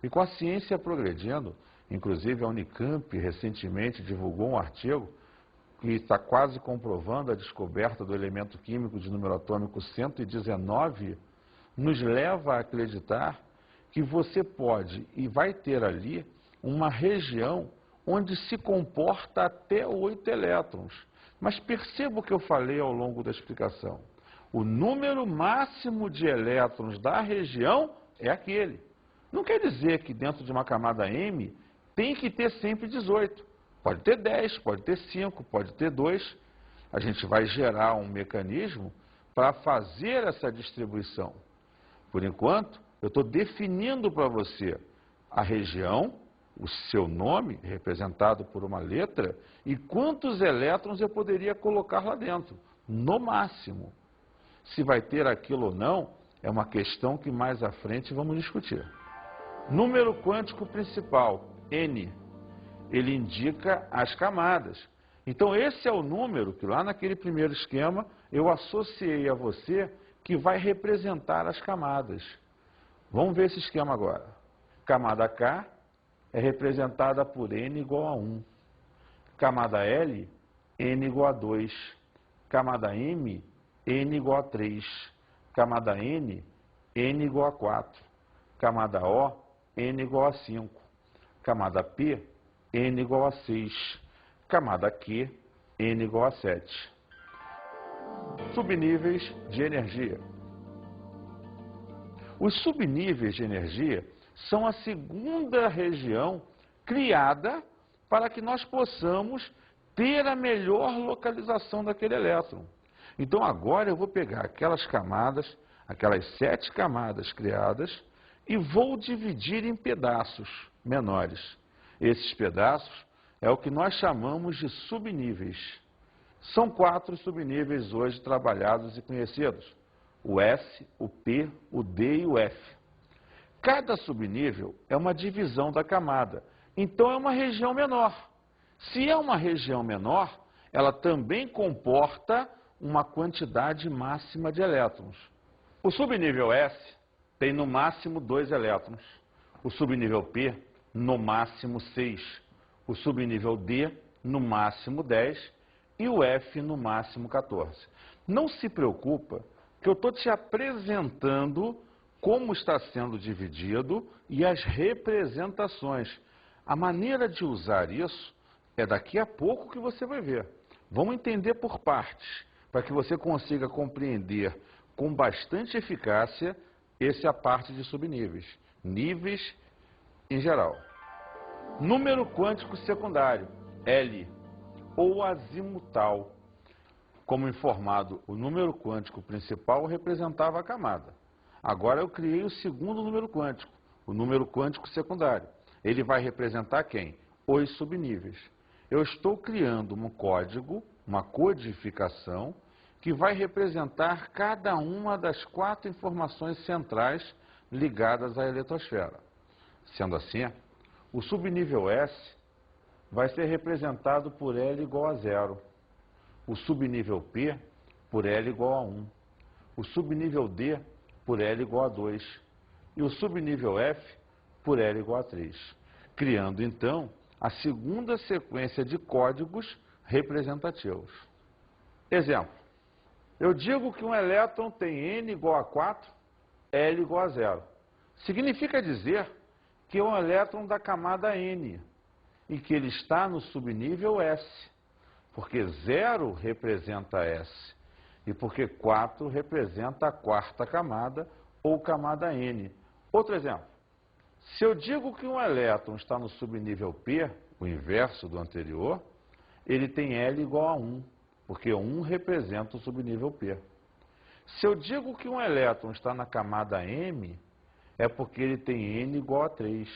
E com a ciência progredindo, inclusive a Unicamp recentemente divulgou um artigo que está quase comprovando a descoberta do elemento químico de número atômico 119, nos leva a acreditar que você pode e vai ter ali uma região onde se comporta até 8 elétrons. Mas perceba o que eu falei ao longo da explicação. O número máximo de elétrons da região é aquele. Não quer dizer que dentro de uma camada M tem que ter sempre 18. Pode ter 10, pode ter 5, pode ter 2. A gente vai gerar um mecanismo para fazer essa distribuição. Por enquanto, eu estou definindo para você a região, o seu nome, representado por uma letra, e quantos elétrons eu poderia colocar lá dentro, no máximo. Se vai ter aquilo ou não, é uma questão que mais à frente vamos discutir. Número quântico principal, N. Ele indica as camadas. Então esse é o número que lá naquele primeiro esquema eu associei a você que vai representar as camadas. Vamos ver esse esquema agora. Camada K é representada por N igual a 1. Camada L, N igual a 2. Camada M, N igual a 3. Camada N, N igual a 4. Camada O, N igual a 5. Camada P, N igual a 6. Camada Q, N igual a 7. Subníveis de energia. Os subníveis de energia são a segunda região criada para que nós possamos ter a melhor localização daquele elétron. Então agora eu vou pegar aquelas camadas, aquelas 7 camadas criadas, e vou dividir em pedaços menores. Esses pedaços é o que nós chamamos de subníveis. São 4 subníveis hoje trabalhados e conhecidos: o S, o P, o D e o F. Cada subnível é uma divisão da camada, então é uma região menor. Se é uma região menor, ela também comporta uma quantidade máxima de elétrons. O subnível S tem no máximo 2 elétrons, o subnível P no máximo 6, o subnível D no máximo 10 e o F no máximo 14. Não se preocupa que eu estou te apresentando como está sendo dividido e as representações. A maneira de usar isso é daqui a pouco que você vai ver. Vamos entender por partes, para que você consiga compreender com bastante eficácia essa parte de subníveis, níveis em geral. Número quântico secundário, L, ou azimutal. Como informado, o número quântico principal representava a camada. Agora eu criei o segundo número quântico, o número quântico secundário. Ele vai representar quem? Os subníveis. Eu estou criando um código, uma codificação, que vai representar cada uma das 4 informações centrais ligadas à eletrosfera. Sendo assim, o subnível S vai ser representado por L igual a 0. O subnível P por L igual a 1. O subnível D por L igual a 2. E o subnível F por L igual a 3. Criando, então, a segunda sequência de códigos representativos. Exemplo. Eu digo que um elétron tem N igual a 4, L igual a 0. Significa dizer que é um elétron da camada N e que ele está no subnível S, porque 0 representa S e porque 4 representa a 4ª camada ou camada N. Outro exemplo. Se eu digo que um elétron está no subnível P, o inverso do anterior, ele tem L igual a 1, porque 1 representa o subnível P. Se eu digo que um elétron está na camada M, é porque ele tem N igual a 3.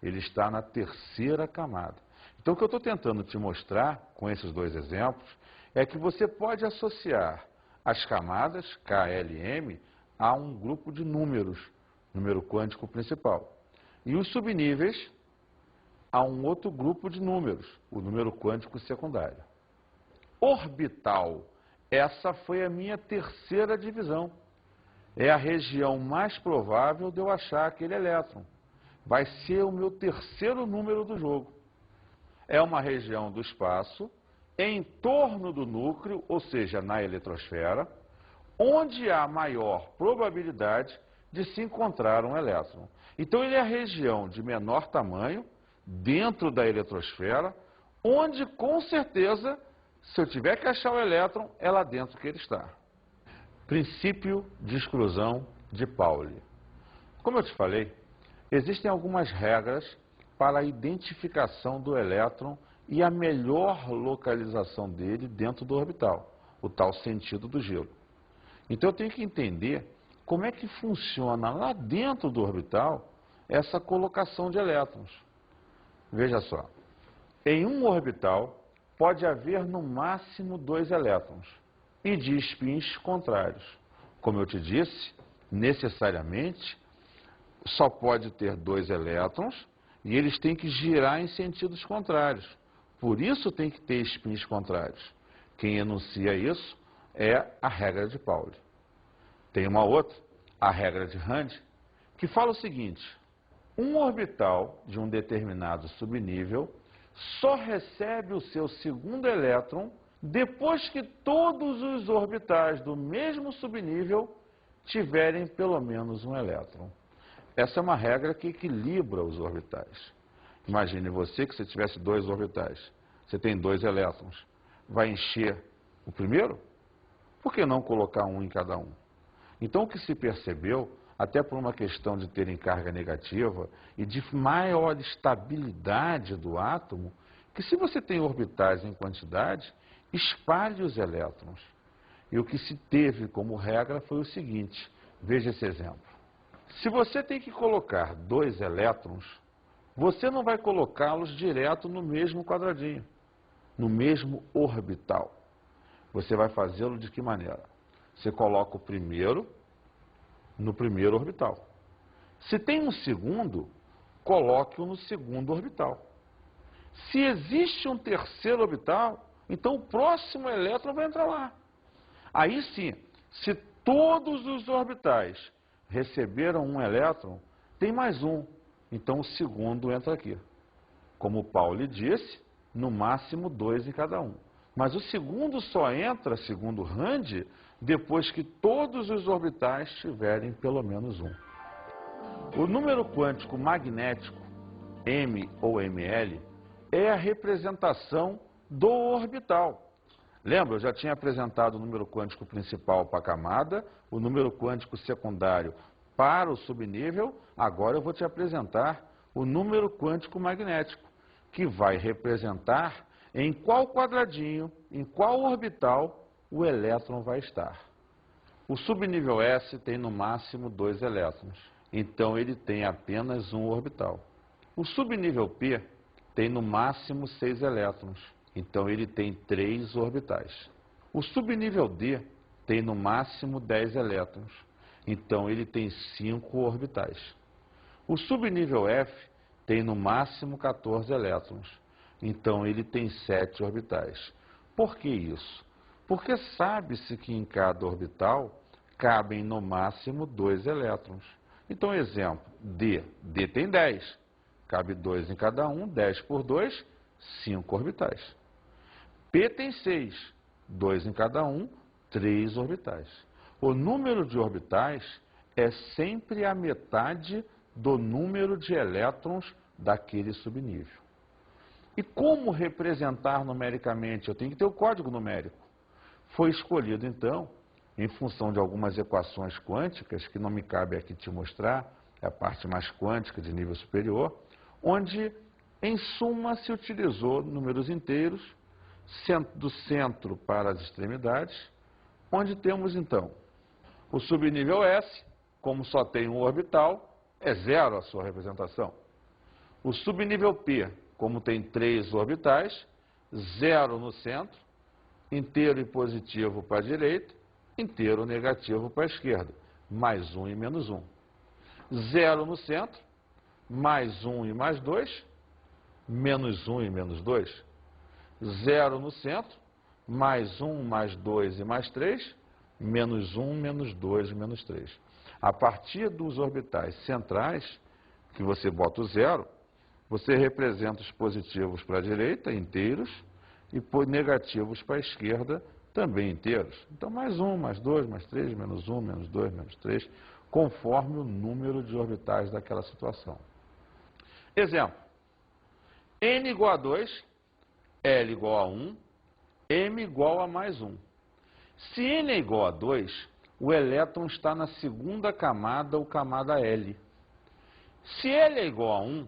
Ele está na 3ª camada. Então, o que eu estou tentando te mostrar com esses 2 exemplos é que você pode associar as camadas, K, L e M, a um grupo de números, número quântico principal. E os subníveis a um outro grupo de números, o número quântico secundário. Orbital. Essa foi a minha 3ª divisão. É a região mais provável de eu achar aquele elétron. vai ser o meu terceiro número do jogo. É uma região do espaço em torno do núcleo, ou seja, na eletrosfera, onde há maior probabilidade de se encontrar um elétron. Então ele é a região de menor tamanho, dentro da eletrosfera, onde com certeza, se eu tiver que achar o elétron, é lá dentro que ele está. Princípio de exclusão de Pauli. Como eu te falei, existem algumas regras para a identificação do elétron e a melhor localização dele dentro do orbital, o tal sentido do gelo. Então eu tenho que entender como é que funciona lá dentro do orbital essa colocação de elétrons. Veja só, em um orbital pode haver no máximo 2 elétrons e de spins contrários. Como eu te disse, necessariamente só pode ter 2 elétrons e eles têm que girar em sentidos contrários. Por isso tem que ter spins contrários. Quem enuncia isso é a regra de Pauli. Tem uma outra, a regra de Rand, que fala o seguinte: um orbital de um determinado subnível só recebe o seu segundo elétron depois que todos os orbitais do mesmo subnível tiverem pelo menos um elétron. Essa é uma regra que equilibra os orbitais. Imagine você que se tivesse 2 orbitais, você tem 2 elétrons, vai encher o primeiro? Por que não colocar um em cada um? Então o que se percebeu, até por uma questão de terem carga negativa e de maior estabilidade do átomo, que se você tem orbitais em quantidade, espalhe os elétrons. E o que se teve como regra foi o seguinte, veja esse exemplo. Se você tem que colocar 2 elétrons, você não vai colocá-los direto no mesmo quadradinho, no mesmo orbital. Você vai fazê-lo de que maneira? Você coloca o primeiro no primeiro orbital. Se tem um segundo, coloque-o no segundo orbital. Se existe um terceiro orbital, então o próximo elétron vai entrar lá. Aí sim, se todos os orbitais receberam um elétron, tem mais um. Então o segundo entra aqui. Como o Pauli disse, no máximo 2 em cada um. Mas o segundo só entra, segundo Rand, depois que todos os orbitais tiverem pelo menos um. O número quântico magnético, M ou ML, é a representação do orbital. Lembra, eu já tinha apresentado o número quântico principal para a camada, o número quântico secundário para o subnível, agora eu vou te apresentar o número quântico magnético, que vai representar em qual quadradinho, em qual orbital o elétron vai estar. O subnível S tem no máximo 2 elétrons, então ele tem apenas um orbital. O subnível P tem no máximo 6 elétrons, então ele tem 3 orbitais. O subnível D tem no máximo 10 elétrons, então ele tem 5 orbitais. O subnível F tem no máximo 14 elétrons, então ele tem 7 orbitais. Por que isso? Porque sabe-se que em cada orbital cabem no máximo 2 elétrons. Então, exemplo, D. D tem 10. Cabe 2 em cada um, 10 por 2, 5 orbitais. P tem 6. 2 em cada um, 3 orbitais. O número de orbitais é sempre a metade do número de elétrons daquele subnível. E como representar numericamente? Eu tenho que ter o código numérico. Foi escolhido, então, em função de algumas equações quânticas, que não me cabe aqui te mostrar, é a parte mais quântica de nível superior, onde, em suma, se utilizou números inteiros, do centro para as extremidades, onde temos, então, o subnível S, como só tem um orbital, é 0 a sua representação. O subnível P, como tem 3 orbitais, 0 no centro, inteiro e positivo para a direita, inteiro negativo para a esquerda, mais 1 e menos 1. 0 no centro, mais 1 e mais 2, menos 1 e menos 2. 0 no centro, mais 1, mais 2 e mais 3, menos 1, menos 2 e menos 3. A partir dos orbitais centrais, que você bota o zero, você representa os positivos para a direita, inteiros, e negativos para a esquerda, também inteiros. Então, mais 1, mais 2, mais 3, menos 1, menos 2, menos 3, conforme o número de orbitais daquela situação. Exemplo. N igual a 2, L igual a 1, M igual a mais 1. Se N é igual a 2, o elétron está na segunda camada ou camada L. Se L é igual a 1,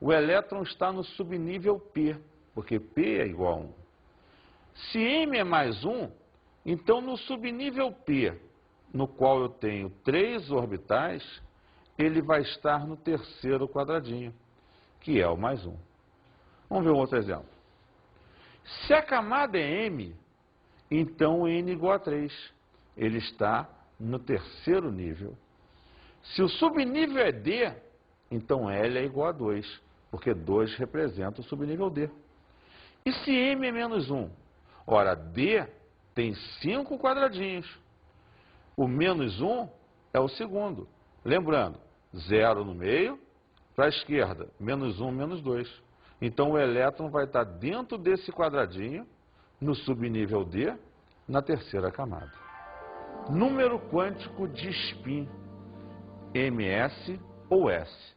o elétron está no subnível P, porque P é igual a 1. Se M é mais 1, então no subnível P, no qual eu tenho 3 orbitais, ele vai estar no terceiro quadradinho, que é o mais 1. Vamos ver um outro exemplo. Se a camada é M, então N igual a 3. Ele está no terceiro nível. Se o subnível é D, então L é igual a 2, porque 2 representa o subnível D. E se M é menos 1? Ora, D tem 5 quadradinhos. O menos 1 é o segundo. Lembrando, 0 no meio, para a esquerda, menos 1, menos 2. Então, o elétron vai estar dentro desse quadradinho, no subnível D, na terceira camada. Número quântico de spin, ms ou s.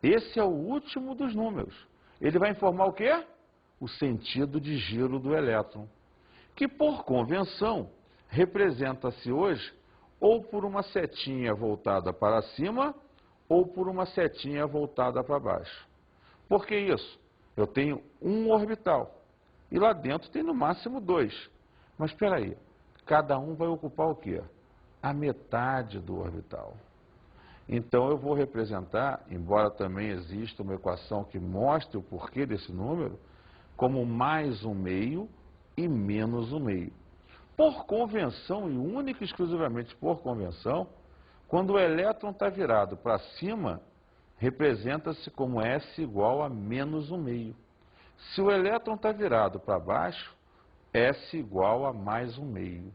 Esse é o último dos números. Ele vai informar o quê? O sentido de giro do elétron, que, por convenção, representa-se hoje ou por uma setinha voltada para cima ou por uma setinha voltada para baixo. Por que isso? Eu tenho um orbital e lá dentro tem no máximo 2. Mas espera aí, cada um vai ocupar o quê? A metade do orbital. Então eu vou representar, embora também exista uma equação que mostre o porquê desse número, como mais 1/2 e menos 1/2. Por convenção, e única e exclusivamente por convenção, quando o elétron está virado para cima, representa-se como S igual a menos 1/2. Se o elétron está virado para baixo, S igual a mais 1/2.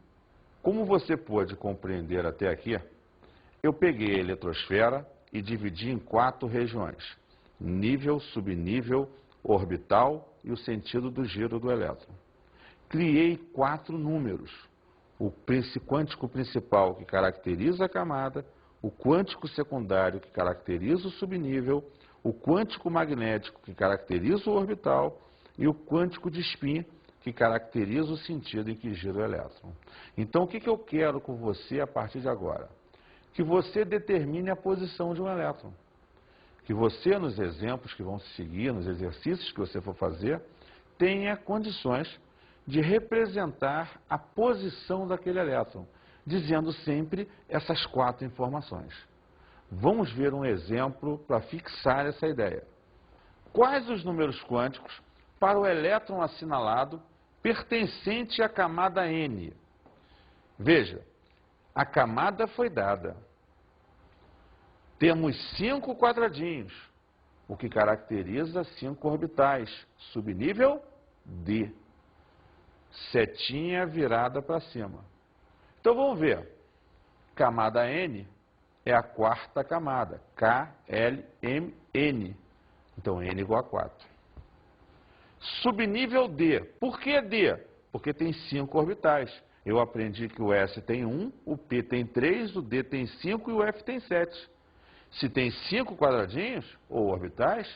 Como você pôde compreender até aqui, eu peguei a eletrosfera e dividi em 4 regiões: nível, subnível, orbital e o sentido do giro do elétron. Criei 4 números: o quântico principal, que caracteriza a camada, o quântico secundário, que caracteriza o subnível, o quântico magnético, que caracteriza o orbital, e o quântico de spin, que caracteriza o sentido em que gira o elétron. Então, o que eu quero com você a partir de agora? Que você determine a posição de um elétron. Que você, nos exemplos que vão se seguir, nos exercícios que você for fazer, tenha condições de representar a posição daquele elétron, dizendo sempre essas 4 informações. Vamos ver um exemplo para fixar essa ideia. Quais os números quânticos para o elétron assinalado pertencente à camada N? Veja, a camada foi dada. Temos 5 quadradinhos, o que caracteriza 5 orbitais. Subnível D. Setinha virada para cima. Então vamos ver. Camada N é a 4ª camada. K, L, M, N. Então N igual a 4. Subnível D. Por que D? Porque tem 5 orbitais. Eu aprendi que o S tem 1, o P tem 3, o D tem 5 e o F tem 7. Se tem 5 quadradinhos, ou orbitais,